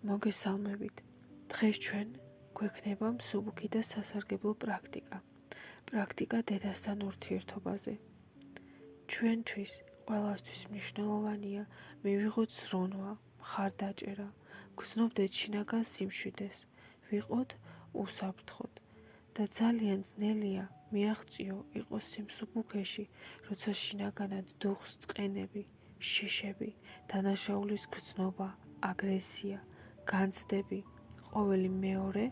მოგესალმებით. დღეს ჩვენ გვექნება მსუბუქი და სასარგებლო პრაქტიკა. პრაქტიკა დედასთან ურთიერთობაზე. ჩვენთვის ყველასთვის მნიშვნელოვანია მივიღოთ ზრუნვა, მხარდაჭერა, გრძნობდეთ შინაგან სიმშვიდეს, ვიყოთ უსაფრთხოდ და ძალიან ძნელია მიაღწიო იყოს სიმსუბუქეში, როცა შინაგანად დუხს წყენები, შიშები, დანაშაულის გრძნობა, აგრესია, განცდები. ყოველი მეორე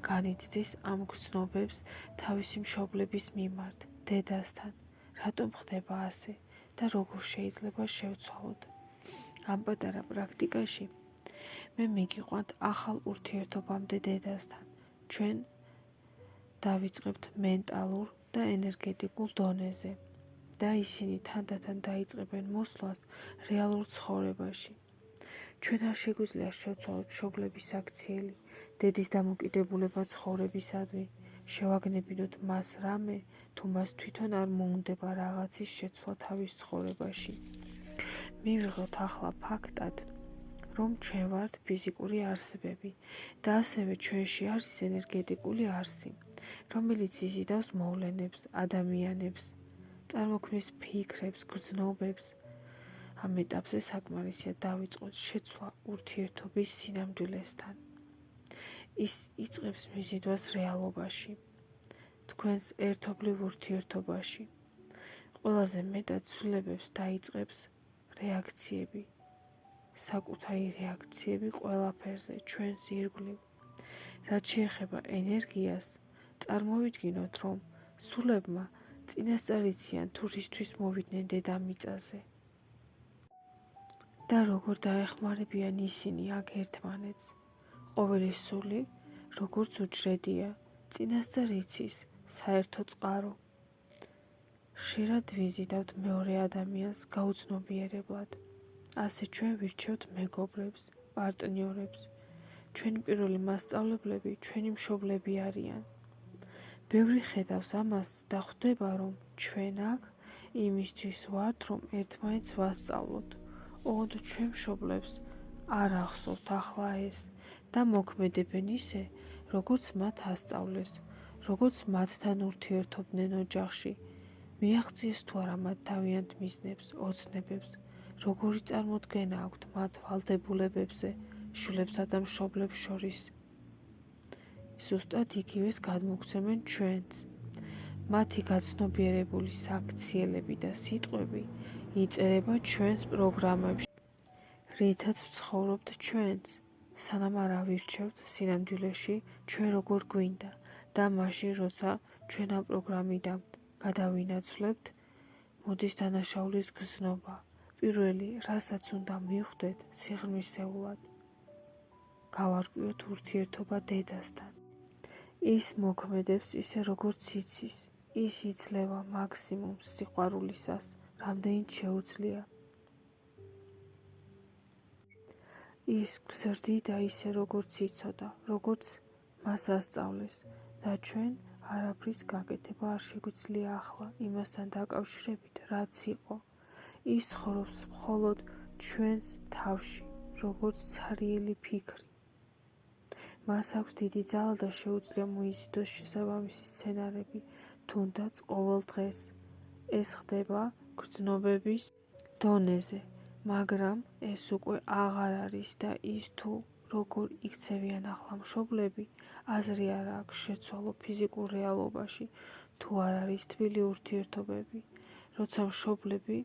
განიცდის ამ გრძნობებს თავისი მშობლების მიმართ, დედასთან. რატომ ხდება ასე და როგორ შეიძლება შევცვალოთ? ამ პატარა პრაქტიკაში მე მიგიყვანთ ახალ ურთიერთობამდე დედასთან. ჩვენ დავიწყებთ მენტალურ და ენერგეტიკულ დონეზე და ისინი თანდათან დაიწყებენ მოსვლას რეალურ ცხოვრებაში. ჩვენ არ შეგვიძლია შევცვალოთ მშობლების აქციელი, დედის დამოკიდებულება ცხოვრებისადმი, შევაგნებინოთ მას რამე, თუ მას თვითონ არ მოუნდება რაღაცის შეცვლა თავის ცხოვრებაში. მივიღოთ ახლა ფაქტად, რომ ჩვენ ვართ ფიზიკური არსებები და ასევე ჩვენში არის ენერგეტიკული არსი, რომელიც იზიდავს მოვლენებს, ადამიანებს, წარმოქმნის ფიქრებს, გრძნობებს. ამ ეტაპზე საკმარისია დავიწყოთ შეცვლა ურთიერთობის სინამდვილესთან. ის იწყებს მიზიდვას რეალობაში, თქვენს ერთობლივ ურთიერთობაში. ყველაზე მეტად ცვლილებებს დაიწყებს რეაქციები, საკუთარი რეაქციები ყველაფერზე, ჩვენს ირგვლივ. რაც შეეხება ენერგიას, წარმოვიდგინოთ, რომ სულებმა წინასწარ იციან თუ რისთვის მოვიდნენ დედამიწაზე და როგორ დაეხმარებიან ისინი აქ ერთმანეთს. ყოველი სული, როგორც უჯრედია, წინასწარ იცის საერთო წყარო. ხშირად ვიზიდავთ მეორე ადამიანს გაუცნობიერებლად. ასე ჩვენ ვირჩევთ მეგობრებს, პარტნიორებს. ჩვენი პირველი მასწავლებლები ჩვენი მშობლები არიან. ბევრი ხედავს ამას და ხვდება, რომ ჩვენ აქ იმისთვის ვართ, რომ ერთმანეთს ვასწავლოთ. ოღონდ ჩვენ მშობლებს არ ახსოვთ ახლა ეს და მოქმედებენ ისე, როგორც მათ ასწავლეს, როგორც მათთან ურთიერთობდნენ ოჯახში. მიაღწიეს თუ არა მათ თავიანთ მიზნებს, ოცნებებს, როგორი წარმოდგენა აქვთ მათ ვალდებულებებზე, შვილებსა და მშობლებს შორის. ზუსტად იგივეს გადმოგცემენ ჩვენც. მათი გაცნობიერებული საქციელები და სიტყვები იწერება ჩვენს პროგრამებში, რითაც ვცხოვრობთ ჩვენც, სანამ არ ავირჩევთ სინამდვილეში ჩვენ როგორ გვინდა და მაშინ, როცა ჩვენ ამ პროგრამიდან გადავინაცვლებთ, მოდის დანაშაულის გრძნობა. პირველი, რასაც უნდა მივხვდეთ სიღრმისეულად, გავარკვიოთ ურთიერთობა დედასთან. ის მოქმედებს ისე, როგორც იცის. ის იძლევა მაქსიმუმს სიყვარულისას, რამდენიც შეუძლია. ის გზრდიდა ისე, როგორც იცოდა, როგორც მას ასწავლეს და ჩვენ არაფრის გაკეთება არ შეგვიძლია ახლა იმასთან დაკავშირებით, რაც იყო. ის ცხოვრობს მხოლოდ ჩვენს თავში, როგორც ცარიელი ფიქრი. მას აქვს დიდი ძალა და შეუძლია მოიზიდოს შესაბამისი სცენარები, თუნდაც ყოველ დღეს. ეს ხდება გრძნობების დონეზე, მაგრამ ეს უკვე აღარ არის და ის თუ როგორ იქცევიან ახლა მშობლები, აზრი არ აქვს შეცვალო ფიზიკურ რეალობაში, თუ არ არის თბილი ურთიერთობები, როცა მშობლები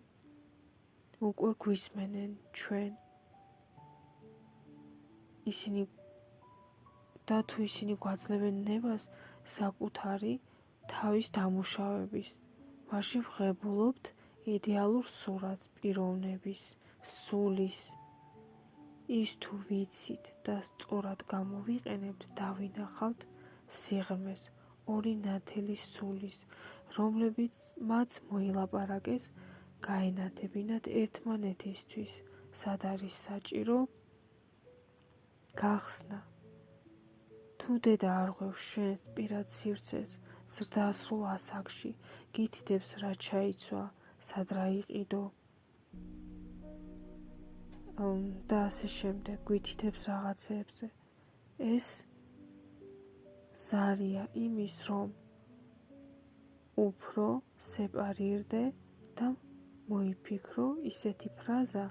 უკვე გვისმენენ ჩვენ. და თუ ისინი გვაძლევენ ნებას საკუთარი თავის დამუშავების, მაშინ ვღებულობთ იდეალურ სურათს პიროვნების, სულის. ის თუ ვიცით და სწორად გამოვიყენებთ, დავინახავთ სიღრმეს ორი ნათელი სულის, რომლებიც მათ მოილაპარაკეს, გაენათებინათ ერთმანეთისთვის, სად არის საჭირო გახსნა. თუ დედა არ ღვევს შენს პირად სივრცეს, ზრდასრულ ასაკში, გითითებს რა ჩაიცვა, სად რა იყიდო. და ასე შემდეგ გვითითებს რაღაცეებზე. ეს ზარია იმის, რომ უფრო სეპარირდე და მოიფიქრო ისეთი ფრაზა,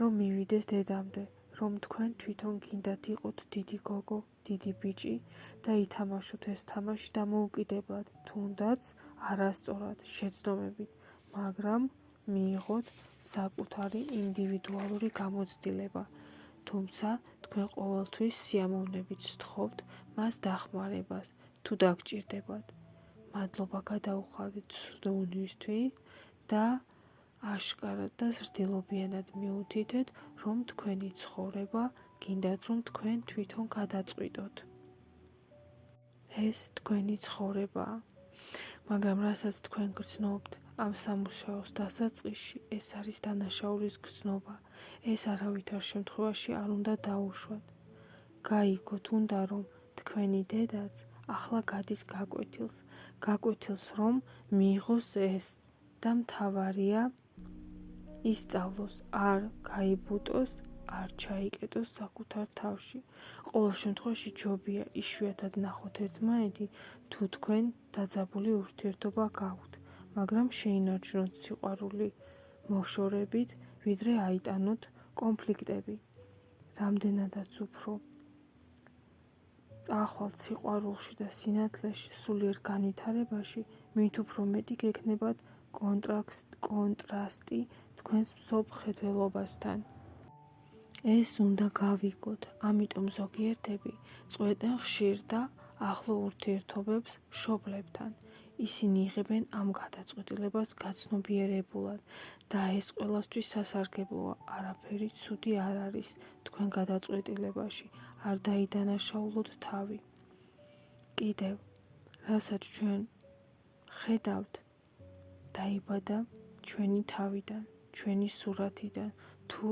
რომ მივიდეს დედამდე, რომ თქვენ თვითონ გინდათ იყოთ დიდი გოგო, დიდი ბიჭი და ითამაშოთ ეს თამაში დამოუკიდებლად, თუნდაც არასწორად, შეცდომებით, მაგრამ მიიღოთ საკუთარი ინდივიდუალური გამოცდილება. თუმცა თქვენ ყოველთვის სიამოვნებით სთხოვთ მას დახმარებას, თუ დაგჭირდებათ. მადლობა გადაუხადეთ სურდუუნისთვის და აშკარად და ზრდილობიანად მიუთითეთ, რომ თქვენი ცხოვრება გინდათ, რომ თქვენ თვითონ გადაწყვიტოთ. ეს თქვენი ცხოვრებაა, მაგრამ რასაც თქვენ გრძნობთ ამ სამუშაოს დასაწყისში, ეს არის დანაშაულის გრძნობა. ეს არავითარ შემთხვევაში არ უნდა დაუშვათ. გაიგოთ უნდა, რომ თქვენი დედაც ახლა გადის გაკვეთილს, რომ მიიღოს ეს და მთავარია ისწავლოს, არ გაიბუტოს, არ ჩაიკეტოს საკუთარ თავში. ყოველ შემთხვევაში ჯობია იშვიათად ნახოთ ერთმანეთი, თუ თქვენ დაძაბული ურთიერთობა გაქვთ, მაგრამ შეინარჩუნოთ სიყვარული მოშორებით, ვიდრე აიტანოთ კონფლიქტები. რამდენადაც უფრო წახვალთ სიყვარულში და სინათლეში, სულიერ განვითარებაში, მით უფრო მეტი გექნებათ კონტრასტი თქვენს მსოფლმხედველობასთან. ეს უნდა გავიგოთ, ამიტომ ზოგიერთები წყვეტენ ხშირ და ახლო ურთიერთობებს მშობლებთან. ისინი იღებენ ამ გადაწყვეტილებას გაცნობიერებულად და ეს ყველასთვის სასარგებლოა. არაფერი ცუდი არ არის თქვენ გადაწყვეტილებაში, არ დაიდანაშაულოთ თავი. კიდევ, რასაც ჩვენ ხედავთ, დაიბადა ჩვენი თავიდან, ჩვენი სურათიდან, თუ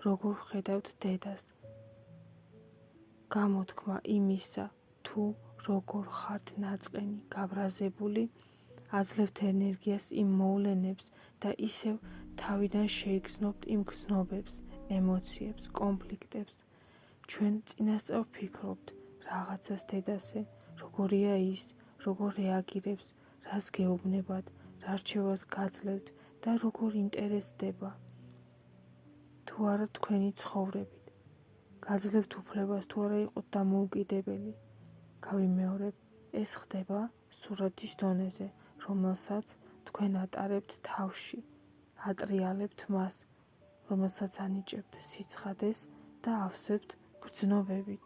როგორ ხედავთ დედას. გამოთქმა იმისა, თუ როგორ ხართ ნაწყენი, გაბრაზებული, აძლევთ ენერგიას იმ მოვლენებს და ისევ თავიდან შეიგრძნობთ იმ გრძნობებს, ემოციებს, კონფლიქტებს. ჩვენ წინასწარ ვფიქრობთ რაღაცას დედაზე, როგორია ის, როგორ რეაგირებს, რას გეუბნებათ, რა რჩევას გაძლევთ და როგორ ინტერესდება. თუ არა თქვენი ცხოვრებით, გაძლევთ უფლებას თუ არა იყოთ დამოუკიდებელი. გავიმეორებ, ეს ხდება სურათის დონეზე, რომელსაც თქვენ ატარებთ თავში, ატრიალებთ მას, რომელსაც ანიჭებთ სიცხადეს და ავსებთ გრძნობებით.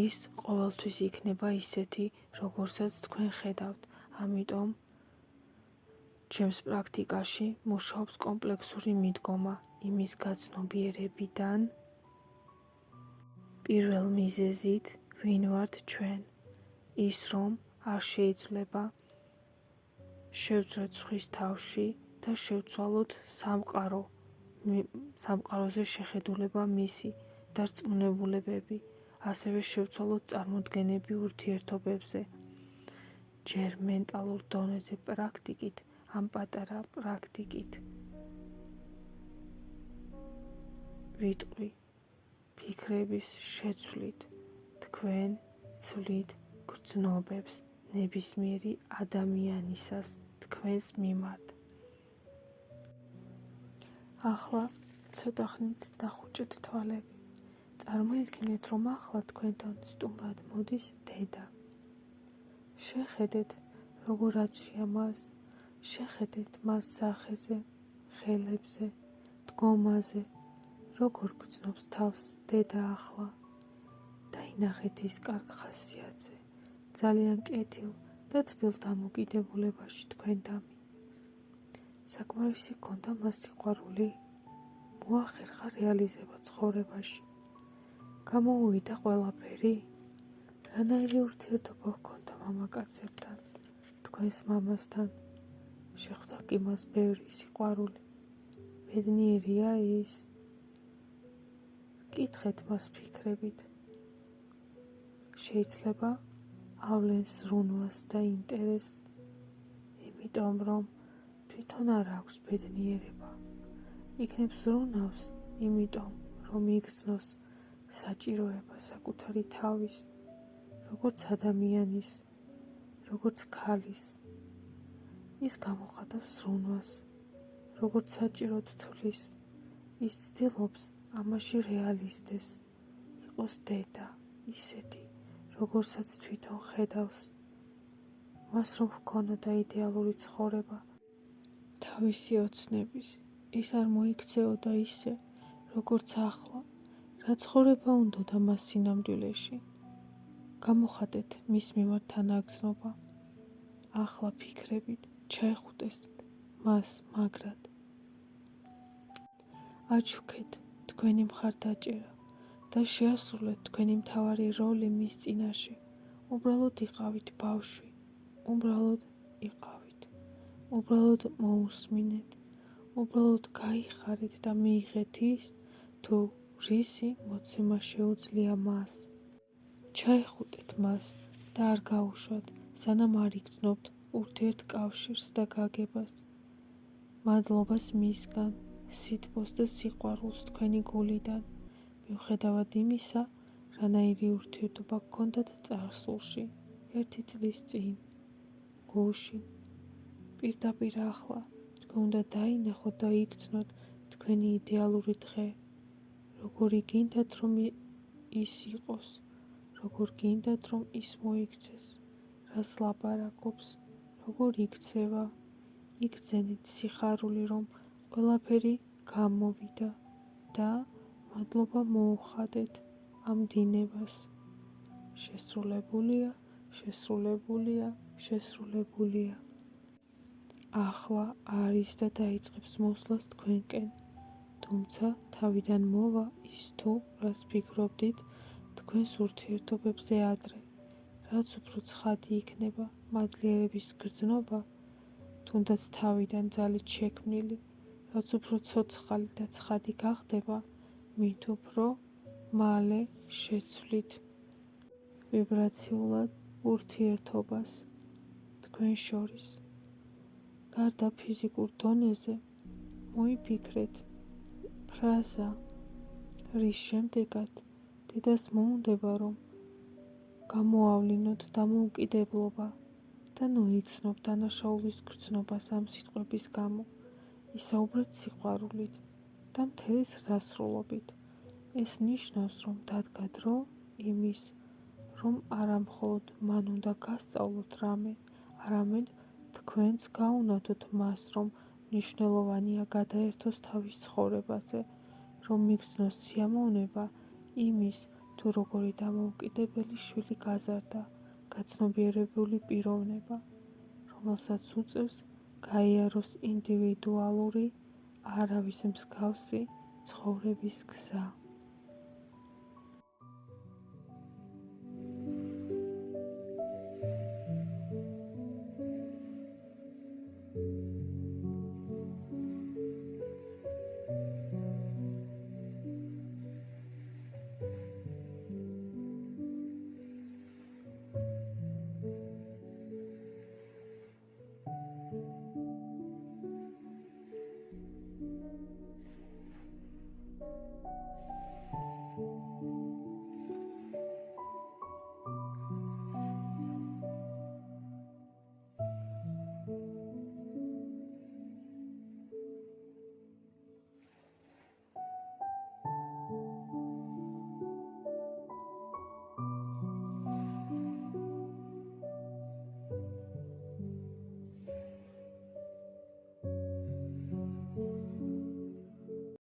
ის ყოველთვის იქნება ისეთი, როგორცაც თქვენ ხედავთ, ამიტომ ჩემს პრაქტიკაში მუშაობს კომპლექსური მიდგომა იმის გაცნობიერებიდან, პირველ მიზეზით, ვინ ვართ ჩვენ, ის რომ არ შეიძლება შევძრეთ სხვის თავში და შევცვალოთ სამყაროზე შეხედულება მისი და რწმუნებულებები, ასევე შევცვალოთ წარმოდგენები ურთიერთობებზე. ჯერ მენტალურ დონეზე პრაქტიკით, ამ პატარა პრაქტიკით ვიტყვი ფიქრების შეცვლით, თქვენ ცვლით გრძნობებს ნებისმიერი ადამიანისას თქვენს მიმართ. ახლა ცოტა ხნით დახუჭეთ თვალები. წარმოიდგინეთ, რომ ახლა თქვენთან სტუმრად მოდის დედა. შეხედეთ, როგორ აცვია მას, შეხედეთ მას სახეზე, ხელებზე, დგომაზე, როგორ გრძნობს თავს დედა ახლა. დაინახეთ ის კარგ ხასიათზე, ძალიან კეთილ და თბილ დამოკიდებულებაში თქვენდამი. საკმარისი გქონდა მას სიყვარული, მოახერხა რეალიზება ცხოვრებაში. გამოუვიდა ყველაფერი, რანაირი ურთიერთობა ჰქონდა მამაკაცებთან, თქვენს მამასთან, შეხვდა კი მას ბევრი სიყვარული. ბედნიერია ის. კითხეთ მას ფიქრებით. შეიძლება ავლენს ზრუნვას და ინტერესს, იმიტომ რომ თვითონ არ აქვს ბედნიერება, იქნებ ზრუნავს, იმიტომ, რომ იგრძნოს საჭიროება საკუთარი თავის, როგორც ადამიანის, როგორც ქალის. ის გამოხატავს ზრუნვას, როგორც საჭიროდ თვლის. ის ცდილობს ამაში რეალიზდეს, იყოს დედა, ისეთი, როგორცაც თვითონ ხედავს. მას რომ ჰქონოდა იდეალური ცხოვრება, თავისი ოცნების, ის არ მოიქცეოდა ისე, როგორც ახლა, რა ცხოვრება უნდოდა მას სინამდვილეში. გამოხატეთ მის მიმართ თანაგრძნობა. ახლა ფიქრებით ჩაეხუტეს მას მაგრად. აჩუქეთ თქვენი მხარდაჭერა და შეასრულეთ თქვენი მთავარი როლი მის წინაშე. უბრალოდ იყავით ბავშვი, უბრალოდ იყავით, უბრალოდ მოусმინეთ, უბრალოდ გაიხარეთ და მიიღეთ ის, თუ რისი მოცემა შეუძლია მას. ჩაეხუტეთ მას და არ გაუშვათ, სანამ არ იგრძნობთ ურთიერთკავშირს და გაგებას. მადლობას მისგან, სითბოს და სიყვარულს თქვენი გულიდან, მიუხედავად იმისა, რანაირი ურთიერთობა გქონდათ წარსულში, 1 წლის წინ, გუშინ. პირდაპირ ახლა თქვენ უნდა დაინახოთ და იგრძნოთ თქვენი იდეალური დღე. როგორი გინდათ, რომ ის იყოს, როგორ გინდათ, რომ ის მოიქცეს, რას ლაპარაკობს, როგორ იქცევა. იგრძენით სიხარული, რომ ყველაფერი გამოვიდა და მადლობა მოუხადეთ ამ დინებას. შესრულებულია, შესრულებულია, შესრულებულია. ახლა არის და დაიწყებს მოსვლას თქვენკენ. თუმცა თავიდან მოვა ის თუ, რას ფიქრობდით თქვენს ურთიერთობებზე ადრე, რაც უფრო ცხადი იქნება მადლიერების გრძნობა, თუნდაც თავიდან ძალით შექმნილი, რაც უფრო ცოცხალი და ცხადი გახდება, მით უფრო მალე შეცვლით ვიბრაციულად ურთიერთობას თქვენ შორის. გარდა ფიზიკურ დონეზე მოიფიქრეთ ფრაზა, რის შემდეგაც დედას მოუნდება, რომ გამოავლინოთ დამოუკიდებლობა და ნოიგრძნოთ დანაშაულის გრძნობას ამ სიტყვების გამო. ისაუბრეთ სიყვარულით და მთელი ზრდასრულობით. ეს ნიშნავს, რომ დადგა დრო იმის, რომ არა მხოლოდ მან უნდა გასწავლოთ რამე, არამედ თქვენც გაუნათოთ მას, რომ მნიშვნელოვანია გადაერთოს თავის ცხოვრებაზე, რომ მიგრძნოს სიამოვნება იმის, თუ როგორი დამოუკიდებელი შვილი გაზარდა, გაცნობიერებული პიროვნება, რომელსაც უწევს გაიაროს ინდივიდუალური, არავის მსგავსი ცხოვრების გზა.